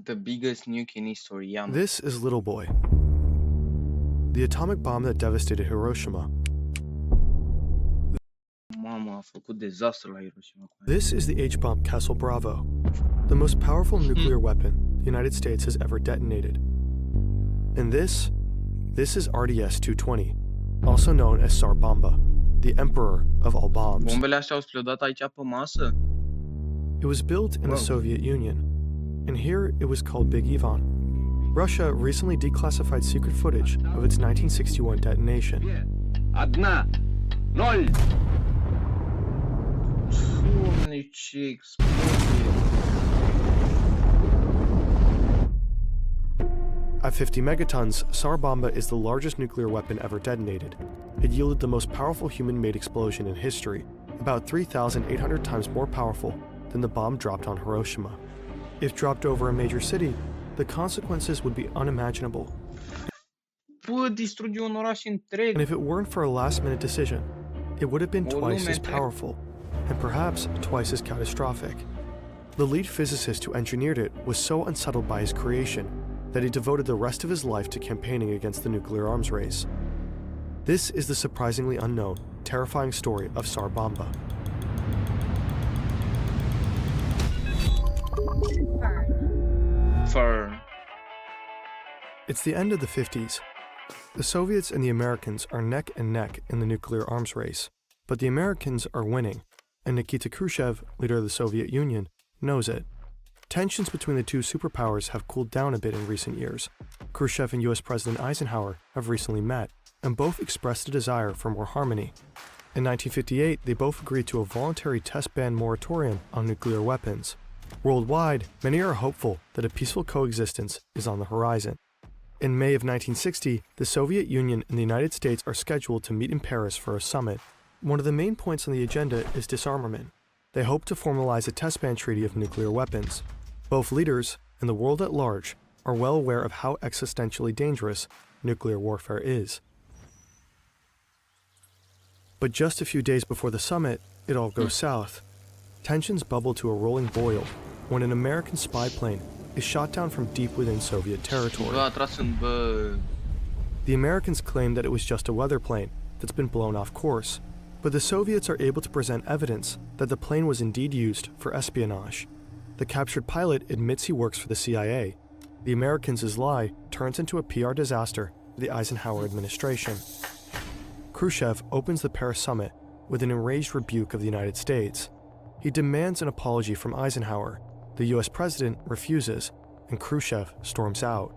The biggest nuke in history, yeah. This is Little Boy, the atomic bomb that devastated Hiroshima. Mamă, a făcut dezastru la Hiroshima. This is the H-bomb Castle Bravo, the most powerful nuclear weapon the United States has ever detonated. And this is RDS-220, also known as Tsar Bomba, the emperor of all bombs. Bombele astea au explodat aici pe masă? It was built in the Soviet Union, and here it was called Big Ivan. Russia recently declassified secret footage of its 1961 detonation. Одна, ноль. Doamne, ce explozie! At 50 megatons, Tsar Bomba is the largest nuclear weapon ever detonated. It yielded the most powerful human-made explosion in history, about 3,800 times more powerful than the bomb dropped on Hiroshima. If dropped over a major city, the consequences would be unimaginable. Bă, distruge un oraș întreg! And if it weren't for a last-minute decision, it would have been twice as powerful, and perhaps twice as catastrophic. The lead physicist who engineered it was so unsettled by his creation that he devoted the rest of his life to campaigning against the nuclear arms race. This is the surprisingly unknown, terrifying story of Tsar Bomba. Fern. It's the end of the 50s. The Soviets and the Americans are neck and neck in the nuclear arms race, but the Americans are winning, and Nikita Khrushchev, leader of the Soviet Union, knows it. Tensions between the two superpowers have cooled down a bit in recent years. Khrushchev and US President Eisenhower have recently met, and both expressed a desire for more harmony. In 1958, they both agreed to a voluntary test ban moratorium on nuclear weapons. Worldwide, many are hopeful that a peaceful coexistence is on the horizon. In May of 1960, the Soviet Union and the United States are scheduled to meet in Paris for a summit. One of the main points on the agenda is disarmament. They hope to formalize a test ban treaty of nuclear weapons. Both leaders, and the world at large, are well aware of how existentially dangerous nuclear warfare is. But just a few days before the summit, it all goes south. Tensions bubble to a rolling boil when an American spy plane is shot down from deep within Soviet territory. The Americans claim that it was just a weather plane that's been blown off course, but the Soviets are able to present evidence that the plane was indeed used for espionage. The captured pilot admits he works for the CIA. The Americans' lie turns into a PR disaster for the Eisenhower administration. Khrushchev opens the Paris summit with an enraged rebuke of the United States. He demands an apology from Eisenhower. The US president refuses, and Khrushchev storms out.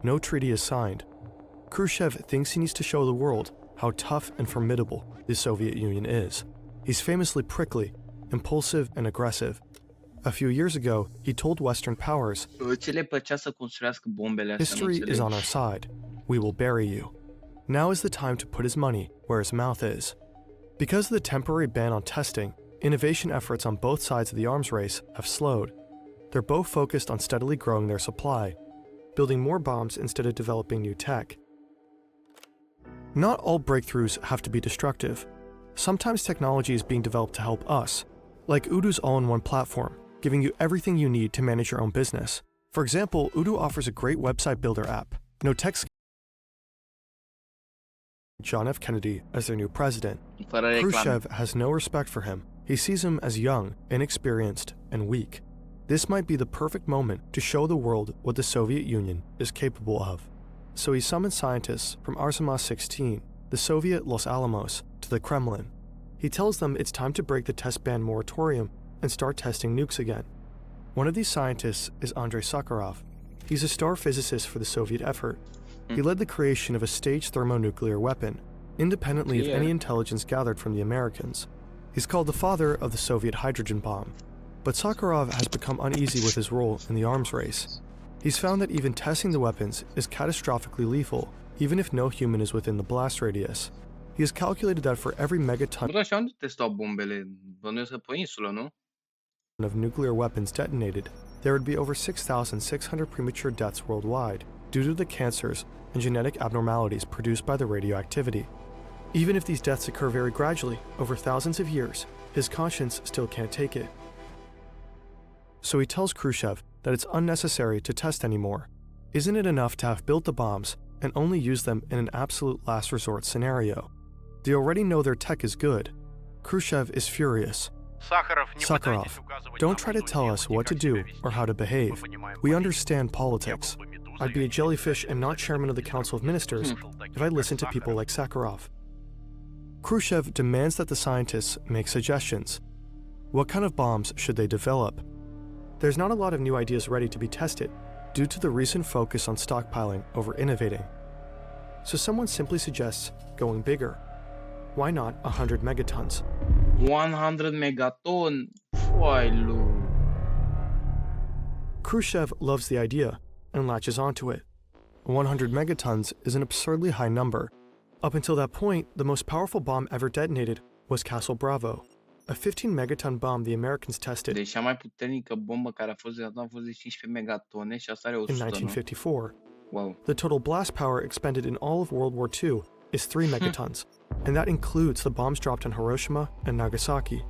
No treaty is signed. Khrushchev thinks he needs to show the world how tough and formidable the Soviet Union is. He's famously prickly, impulsive, and aggressive. A few years ago, he told Western powers, "History is on our side. We will bury you." Now is the time to put his money where his mouth is. Because of the temporary ban on testing, innovation efforts on both sides of the arms race have slowed. They're both focused on steadily growing their supply, building more bombs instead of developing new tech. Not all breakthroughs have to be destructive. Sometimes technology is being developed to help us, like Odoo's all-in-one platform, giving you everything you need to manage your own business. For example, Odoo offers a great website builder app. No tech John F. Kennedy as their new president. Khrushchev has no respect for him. He sees him as young, inexperienced, and weak. This might be the perfect moment to show the world what the Soviet Union is capable of. So he summons scientists from Artemis-16, the Soviet Los Alamos, to the Kremlin. He tells them it's time to break the test ban moratorium and start testing nukes again. One of these scientists is Andrei Sakharov. He's a star physicist for the Soviet effort. He led the creation of a staged thermonuclear weapon, independently of any intelligence gathered from the Americans. He's called the father of the Soviet hydrogen bomb. But Sakharov has become uneasy with his role in the arms race. He's found that even testing the weapons is catastrophically lethal, even if no human is within the blast radius. He has calculated that for every megaton of nuclear weapons detonated, there would be over 6,600 premature deaths worldwide due to the cancers and genetic abnormalities produced by the radioactivity. Even if these deaths occur very gradually, over thousands of years, his conscience still can't take it. So he tells Khrushchev that it's unnecessary to test anymore. Isn't it enough to have built the bombs and only use them in an absolute last resort scenario? They already know their tech is good. Khrushchev is furious. Sakharov, don't try to tell us what to do or how to behave. We understand politics. I'd be a jellyfish and not chairman of the Council of Ministers if I listened to people like Sakharov. Khrushchev demands that the scientists make suggestions. What kind of bombs should they develop? There's not a lot of new ideas ready to be tested due to the recent focus on stockpiling over innovating. So someone simply suggests going bigger. Why not 100 megatons? 100 megaton. Foilu. Khrushchev loves the idea and latches onto it. 100 megatons is an absurdly high number. Up until that point, the most powerful bomb ever detonated was Castle Bravo, a 15 megaton bomb the Americans tested Deci cea mai puternică bombă care a fost detonată a fost de 15 megatone și asta are in 100, nu? 1954. Wow. The total blast power expended in all of World War II is 3 megatons, and that includes the bombs dropped on Hiroshima and Nagasaki.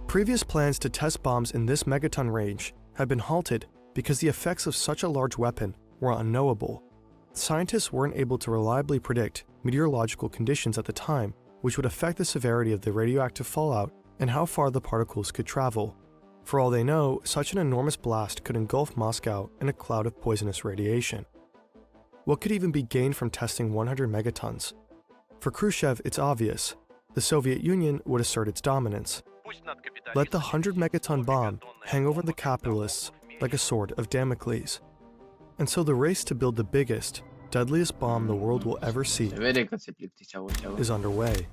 Previous plans to test bombs in this megaton range had been halted because the effects of such a large weapon were unknowable. Scientists weren't able to reliably predict meteorological conditions at the time, which would affect the severity of the radioactive fallout and how far the particles could travel. For all they know, such an enormous blast could engulf Moscow in a cloud of poisonous radiation. What could even be gained from testing 100 megatons? For Khrushchev, it's obvious. The Soviet Union would assert its dominance. Let the 100 megaton bomb hang over the capitalists like a sword of Damocles. And so the race to build the biggest, deadliest bomb the world will ever see Se vede că se plictiseau ceva. is underway.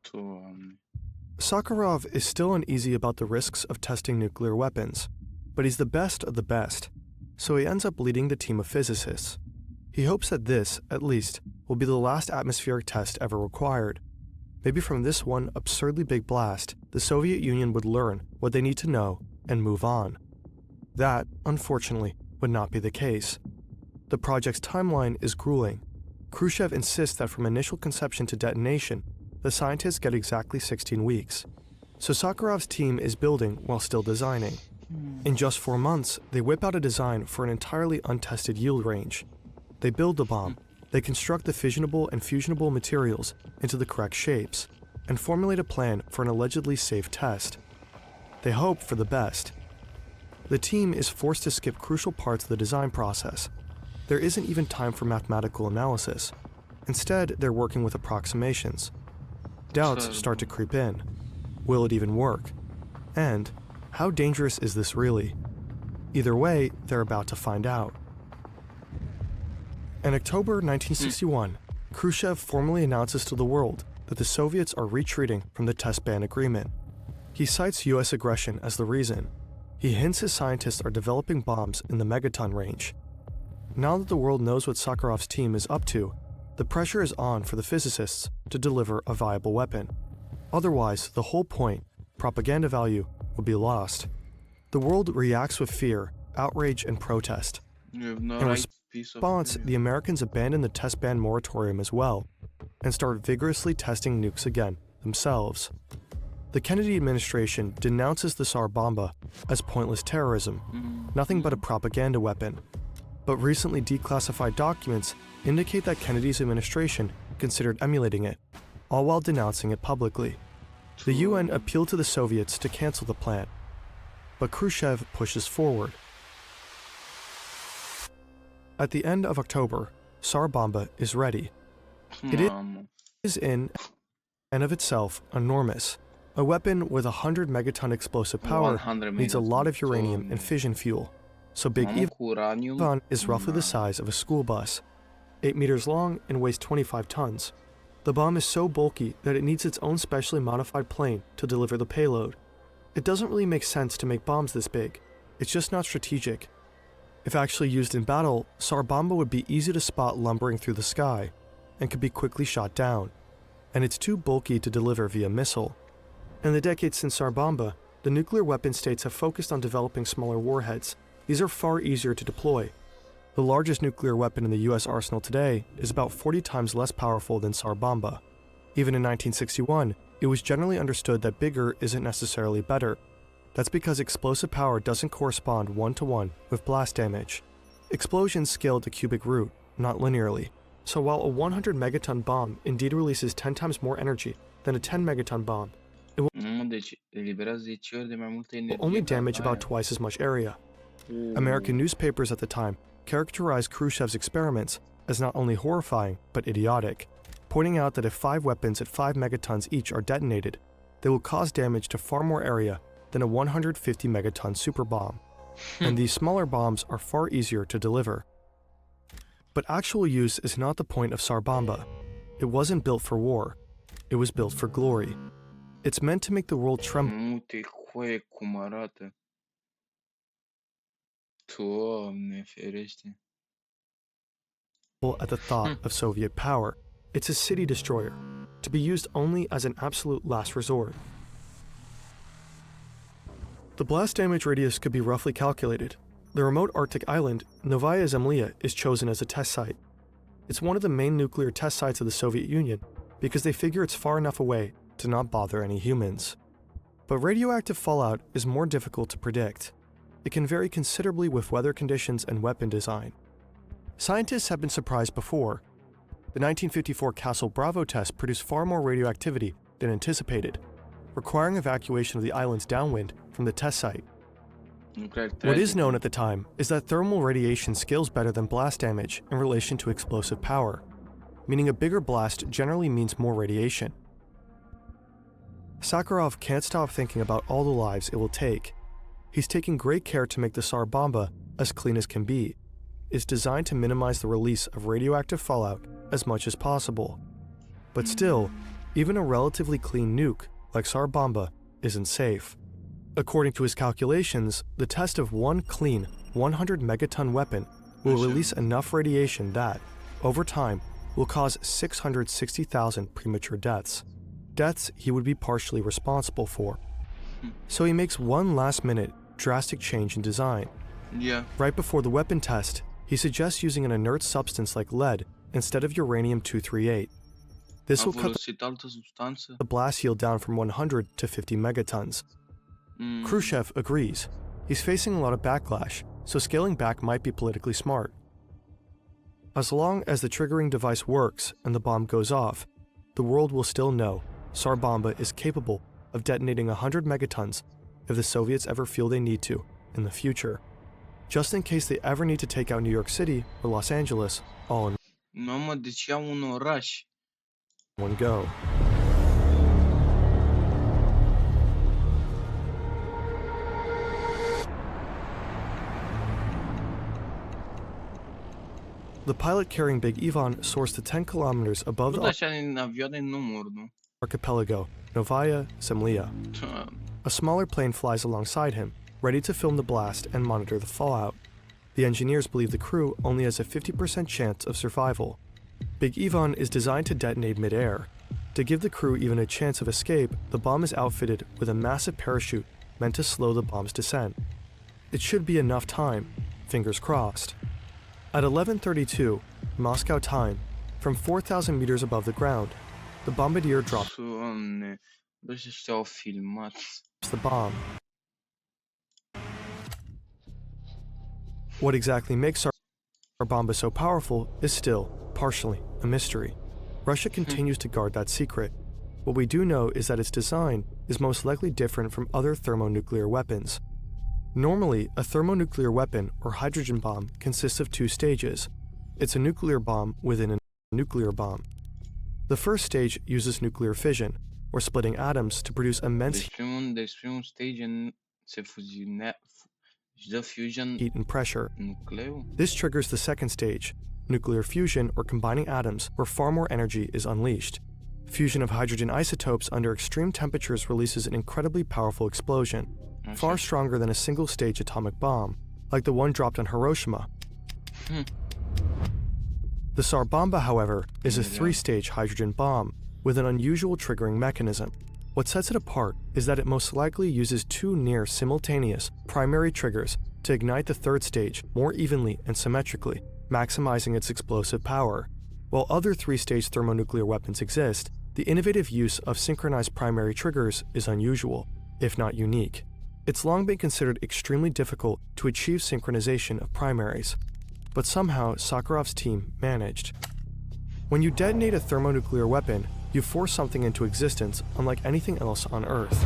Doamne. Sakharov is still uneasy about the risks of testing nuclear weapons, but he's the best of the best, so he ends up leading the team of physicists. He hopes that this, at least, will be the last atmospheric test ever required. Maybe from this one absurdly big blast, the Soviet Union would learn what they need to know and move on. That, unfortunately, would not be the case. The project's timeline is grueling. Khrushchev insists that from initial conception to detonation, the scientists get exactly 16 weeks. So Sakharov's team is building while still designing. In just 4 months, they whip out a design for an entirely untested yield range. They build the bomb, they construct the fissionable and fusionable materials into the correct shapes, and formulate a plan for an allegedly safe test. They hope for the best. The team is forced to skip crucial parts of the design process. There isn't even time for mathematical analysis. Instead, they're working with approximations. Doubts start to creep in. Will it even work? And how dangerous is this really? Either way, they're about to find out. In October 1961, Khrushchev formally announces to the world that the Soviets are retreating from the test ban agreement. He cites US aggression as the reason. He hints his scientists are developing bombs in the megaton range. Now that the world knows what Sakharov's team is up to, the pressure is on for the physicists to deliver a viable weapon. Otherwise, the whole point, propaganda value, will be lost. The world reacts with fear, outrage, and protest. In response, the Americans abandon the test ban moratorium as well and start vigorously testing nukes again themselves. The Kennedy administration denounces the Tsar Bomba as pointless terrorism, nothing but a propaganda weapon. But recently declassified documents indicate that Kennedy's administration considered emulating it, all while denouncing it publicly. The UN appealed to the Soviets to cancel the plan, but Khrushchev pushes forward. At the end of October, Tsar Bomba is ready. It is in and of itself enormous. A weapon with 100 megaton explosive power 100 needs a lot of megaton. uranium and fission fuel, so Big Ivan is roughly the size of a school bus, 8 meters long and weighs 25 tons. The bomb is so bulky that it needs its own specially modified plane to deliver the payload. It doesn't really make sense to make bombs this big. It's just not strategic. If actually used in battle, Tsar Bomba would be easy to spot lumbering through the sky and could be quickly shot down. And it's too bulky to deliver via missile. In the decades since Tsar Bomba, the nuclear weapon states have focused on developing smaller warheads. These are far easier to deploy. The largest nuclear weapon in the US arsenal today is about 40 times less powerful than Tsar Bomba. Even in 1961, it was generally understood that bigger isn't necessarily better. That's because explosive power doesn't correspond one-to-one with blast damage. Explosions scale to cubic root, not linearly. So while a 100 megaton bomb indeed releases 10 times more energy than a 10 megaton bomb, Deci eliberează 10 ori de mai multă will energie. only ca damage aia. about twice as much area. American newspapers at the time characterized Khrushchev's experiments as not only horrifying, but idiotic, pointing out that if 5 weapons at 5 megatons each are detonated, they will cause damage to far more area than a 150 megaton super bomb. And these smaller bombs are far easier to deliver. But actual use is not the point of SAR bomba. It wasn't built for war. It was built for glory. It's meant to make the world tremble Uite, coaie, cum arată. Doamne ferește. at the thought of Soviet power. It's a city destroyer, to be used only as an absolute last resort. The blast damage radius could be roughly calculated. The remote Arctic island, Novaya Zemlya, is chosen as a test site. It's one of the main nuclear test sites of the Soviet Union because they figure it's far enough away to not bother any humans. But radioactive fallout is more difficult to predict. It can vary considerably with weather conditions and weapon design. Scientists have been surprised before. The 1954 Castle Bravo test produced far more radioactivity than anticipated, requiring evacuation of the islands downwind from the test site. What is known at the time is that thermal radiation scales better than blast damage in relation to explosive power, meaning a bigger blast generally means more radiation. Sakharov can't stop thinking about all the lives it will take. He's taking great care to make the SAR bomba as clean as can be. It's designed to minimize the release of radioactive fallout as much as possible. But still, even a relatively clean nuke like SAR bomba isn't safe. According to his calculations, the test of one clean 100 megaton weapon will release enough radiation that, over time, will cause 660,000 premature deaths. Deaths he would be partially responsible for. So he makes one last-minute, drastic change in design. Yeah. Right before the weapon test, he suggests using an inert substance like lead instead of uranium-238. This will cut Folosit altă substanță? the blast yield down from 100 to 50 megatons. Khrushchev agrees. He's facing a lot of backlash, so scaling back might be politically smart. As long as the triggering device works and the bomb goes off, the world will still know SAR bomba is capable of detonating 100 megatons if the Soviets ever feel they need to in the future. Just in case they ever need to take out New York City or Los Angeles all in Mamă, deci iau un oraș. one go. The pilot carrying Big Ivan soars to 10 kilometers above Tot the așa din avioane nu mor, nu? archipelago, Novaya Zemlya. Doamne. A smaller plane flies alongside him, ready to film the blast and monitor the fallout. The engineers believe the crew only has a 50% chance of survival. Big Ivan is designed to detonate mid-air. To give the crew even a chance of escape, the bomb is outfitted with a massive parachute meant to slow the bomb's descent. It should be enough time, fingers crossed. At 11:32, Moscow time, from 4,000 meters above the ground, the bombardier drops Doamne. Bă, și ăștia au filmat. the bomb. What exactly makes our bomba so powerful is still, partially, a mystery. Russia continues to guard that secret. What we do know is that its design is most likely different from other thermonuclear weapons. Normally, a thermonuclear weapon or hydrogen bomb consists of 2 stages. It's a nuclear bomb within a nuclear bomb. The first stage uses nuclear fission, or splitting atoms to produce immense Despre un stage se își dă fusion heat and pressure. nucleu? This triggers the second stage, nuclear fusion or combining atoms, where far more energy is unleashed. Fusion of hydrogen isotopes under extreme temperatures releases an incredibly powerful explosion, far stronger than a single-stage atomic bomb, like the one dropped on Hiroshima. The SAR bomba, however, is a 3-stage hydrogen bomb with an unusual triggering mechanism. What sets it apart is that it most likely uses 2 near simultaneous primary triggers to ignite the 3rd stage more evenly and symmetrically, maximizing its explosive power. While other 3-stage thermonuclear weapons exist, the innovative use of synchronized primary triggers is unusual, if not unique. It's long been considered extremely difficult to achieve synchronization of primaries, but somehow Sakharov's team managed. When you detonate a thermonuclear weapon, you force something into existence unlike anything else on Earth.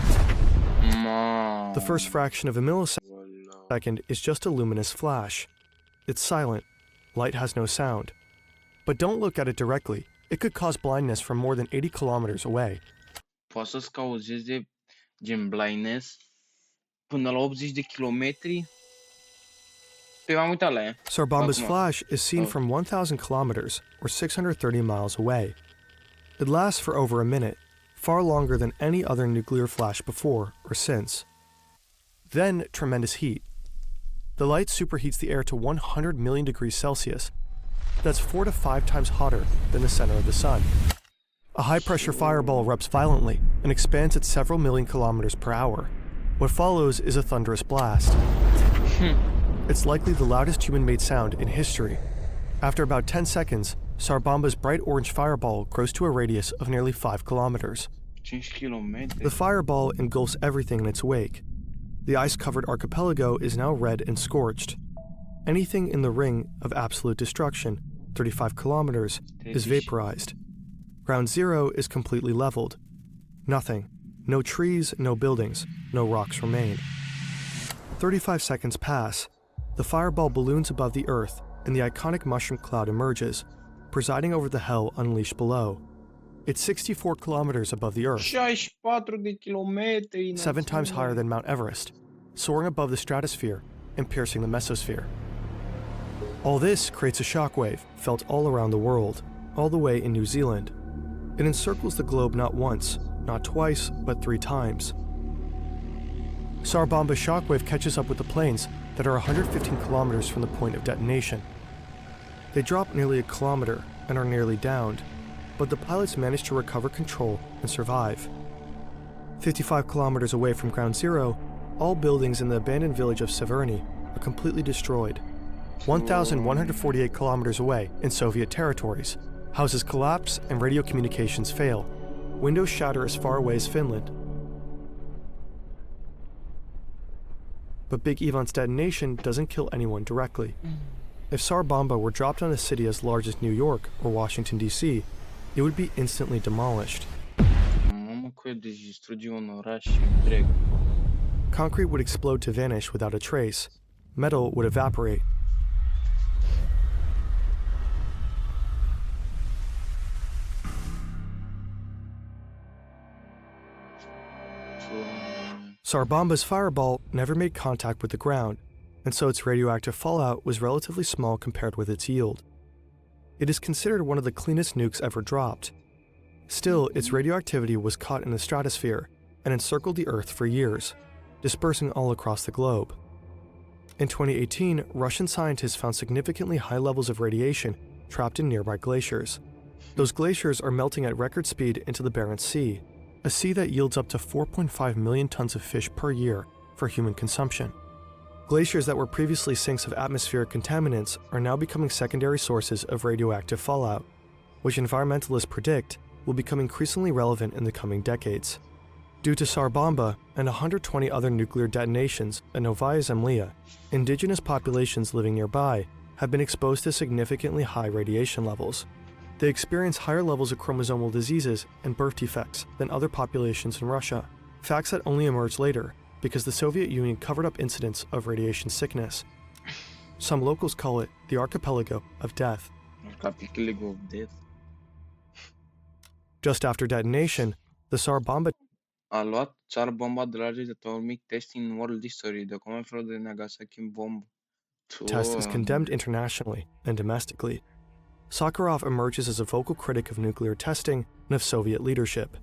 The first fraction of a millisecond is just a luminous flash. It's silent. Light has no sound. But don't look at it directly. It could cause blindness from more than 80 kilometers away. Poate să-ți cauzeze gen blindness până la 80 de kilometri. Pe m-am uitat la ea. Tsar Bomba's Acum. flash is seen from 1,000 kilometers, or 630 miles away. It lasts for over a minute, far longer than any other nuclear flash before or since. Then, tremendous heat. The light superheats the air to 100 million degrees Celsius. That's 4 to 5 times hotter than the center of the sun. A high-pressure fireball erupts violently and expands at several million kilometers per hour. What follows is a thunderous blast. It's likely the loudest human-made sound in history. After about 10 seconds, Tsar Bomba's bright orange fireball grows to a radius of nearly 5 kilometers. 5 kilometri. The fireball engulfs everything in its wake. The ice-covered archipelago is now red and scorched. Anything in the ring of absolute destruction, 35 kilometers, is vaporized. Ground Zero is completely leveled. Nothing. No trees, no buildings, no rocks remain. 35 seconds pass. The fireball balloons above the Earth, and the iconic mushroom cloud emerges, presiding over the hell unleashed below. It's 64 kilometers above the Earth, 64 de kilometri. 7 times higher than Mount Everest, soaring above the stratosphere and piercing the mesosphere. All this creates a shockwave felt all around the world, all the way in New Zealand. It encircles the globe not once, not twice, but 3 times. Tsar Bomba's shockwave catches up with the planes that are 115 kilometers from the point of detonation. They drop nearly a kilometer and are nearly downed, but the pilots manage to recover control and survive. 55 kilometers away from Ground Zero, all buildings in the abandoned village of Severny are completely destroyed. 1,148 kilometers away, in Soviet territories, houses collapse and radio communications fail. Windows shatter as far away as Finland. But Big Ivan's detonation doesn't kill anyone directly. If Tsar Bomba were dropped on a city as large as New York or Washington, D.C., it would be instantly demolished. Mamă, că deci distruge un oraș întreg. Concrete would explode to vanish without a trace. Metal would evaporate. Tsar Bomba's fireball never made contact with the ground, and so its radioactive fallout was relatively small compared with its yield. It is considered one of the cleanest nukes ever dropped. Still, its radioactivity was caught in the stratosphere and encircled the Earth for years, dispersing all across the globe. In 2018, Russian scientists found significantly high levels of radiation trapped in nearby glaciers. Those glaciers are melting at record speed into the Barents Sea, a sea that yields up to 4.5 million tons of fish per year for human consumption. Glaciers that were previously sinks of atmospheric contaminants are now becoming secondary sources of radioactive fallout, which environmentalists predict will become increasingly relevant in the coming decades. Due to Tsar Bomba and 120 other nuclear detonations at Novaya Zemlya, indigenous populations living nearby have been exposed to significantly high radiation levels. They experience higher levels of chromosomal diseases and birth defects than other populations in Russia, facts that only emerged later because the Soviet Union covered up incidents of radiation sickness. Some locals call it the archipelago of death. Archipelago of death. Just after detonation, the Tsar Bomba A luat Tsar Bomba de largest atomic test in world history, the common fraud de Nagasaki bomb. test is condemned internationally and domestically. Sakharov emerges as a vocal critic of nuclear testing and of Soviet leadership.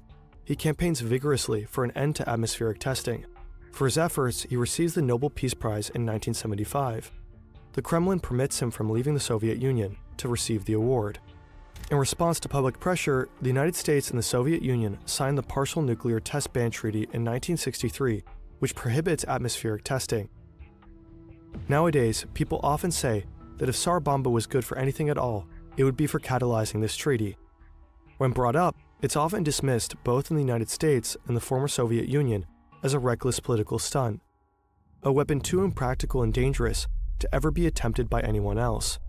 He campaigns vigorously for an end to atmospheric testing. For his efforts, he receives the Nobel Peace Prize in 1975. The Kremlin permits him from leaving the Soviet Union to receive the award. In response to public pressure, the United States and the Soviet Union signed the Partial Nuclear Test Ban Treaty in 1963, which prohibits atmospheric testing. Nowadays, people often say that if Tsar Bomba was good for anything at all, it would be for catalyzing this treaty. When brought up, it's often dismissed both in the United States and the former Soviet Union as a reckless political stunt. a weapon too impractical and dangerous to ever be attempted by anyone else.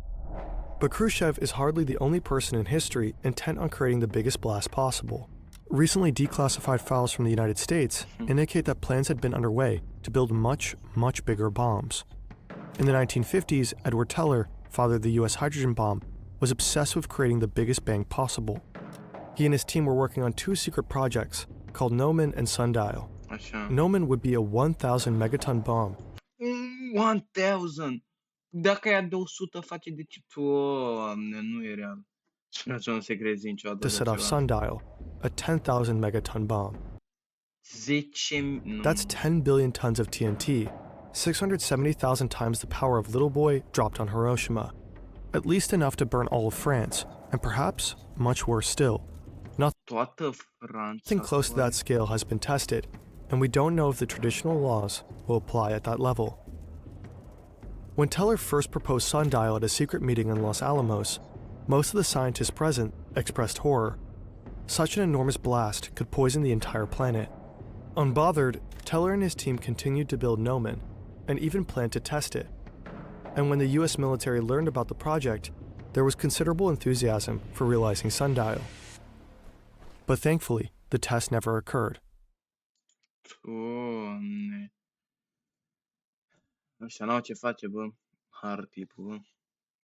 But Khrushchev is hardly the only person in history intent on creating the biggest blast possible. Recently declassified files from the United States indicate that plans had been underway to build much, much bigger bombs. In the 1950s, Edward Teller, father of the US hydrogen bomb, was obsessed with creating the biggest bang possible. He and his team were working on two secret projects called Nomen and Sundial. Așa. Nomen would be a 1,000 megaton bomb. 1000! Dacă e de 100 face de ce? Doamne, nu e real. Nu să nu se crezi niciodată To așa set off ceva. Sundial, a 10,000 megaton bomb. 10... Nu. That's 10 billion tons of TNT, 670,000 times the power of Little Boy dropped on Hiroshima, at least enough to burn all of France, and perhaps much worse still. Toată Franța. Nothing close to that scale has been tested, and we don't know if the traditional laws will apply at that level. When Teller first proposed Sundial at a secret meeting in Los Alamos, most of the scientists present expressed horror. Such an enormous blast could poison the entire planet. Unbothered, Teller and his team continued to build Nomen, and even planned to test it. And when the US military learned about the project, there was considerable enthusiasm for realizing Sundial. But thankfully, the test never occurred. Doamne. Ăștia n-au ce face, bă. Harpii, bă.